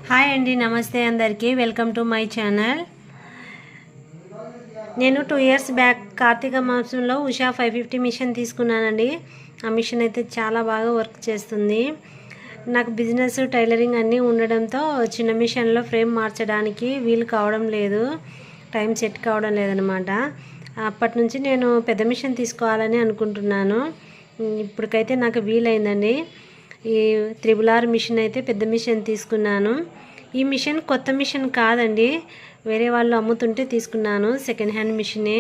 Hi అండి, నమస్తే అందరికీ. Welcome to my channel. నేను 2 ఇయర్స్ బ్యాక్ కార్తీక మాసంలో ఉషా 550 మిషన్ తీసుకున్నానండి. ఆ మిషన్ అయితే చాలా బాగా వర్క్ చేస్తుంది. నాకు బిజినెస్ టైలరింగ్ అన్నీ ఉండడంతో చిన్న మిషన్లో ఫ్రేమ్ మార్చడానికి వీలు కావడం లేదు, టైం సెట్ కావడం లేదనమాట. అప్పటి నుంచి నేను పెద్ద మిషన్ తీసుకోవాలని అనుకుంటున్నాను. ఇప్పటికైతే నాకు వీలైందండి. ఈ RRR మిషన్ అయితే పెద్ద మిషన్ తీసుకున్నాను. ఈ మిషన్ కొత్త మిషన్ కాదండి, వేరే వాళ్ళు అమ్ముతుంటే తీసుకున్నాను. సెకండ్ హ్యాండ్ మిషనే.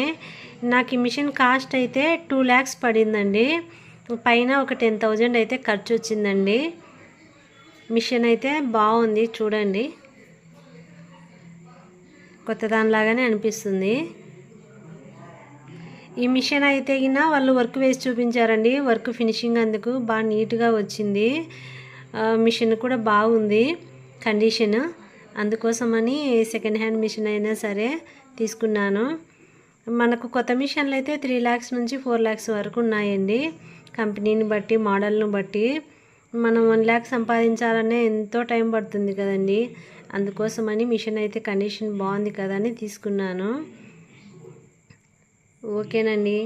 నాకు ఈ మిషన్ కాస్ట్ అయితే 2 lakhs పడిందండి. పైన ఒక 10,000 అయితే ఖర్చు వచ్చిందండి. మిషన్ అయితే బాగుంది, చూడండి, కొత్త దానిలాగానే అనిపిస్తుంది. ఈ మిషన్ అయితే వాళ్ళు వర్క్ వేసి చూపించారండి. వర్క్ ఫినిషింగ్ అందుకు బాగా నీట్గా వచ్చింది. మిషన్ కూడా బాగుంది కండిషన్. అందుకోసమని సెకండ్ హ్యాండ్ మిషన్ అయినా సరే తీసుకున్నాను. మనకు కొత్త మిషన్లు అయితే 3 lakhs నుంచి 4 lakhs వరకు ఉన్నాయండి. కంపెనీని బట్టి, మోడల్ను బట్టి. మనం 1 lakh సంపాదించాలనే ఎంతో టైం పడుతుంది కదండి. అందుకోసమని మిషన్ అయితే కండిషన్ బాగుంది కదా అని తీసుకున్నాను. ఓకేనండి.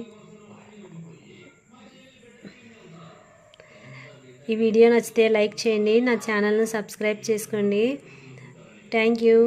ఈ వీడియో నచ్చితే లైక్ చేయండి, నా ఛానల్ను సబ్స్క్రైబ్ చేసుకోండి. Thank you.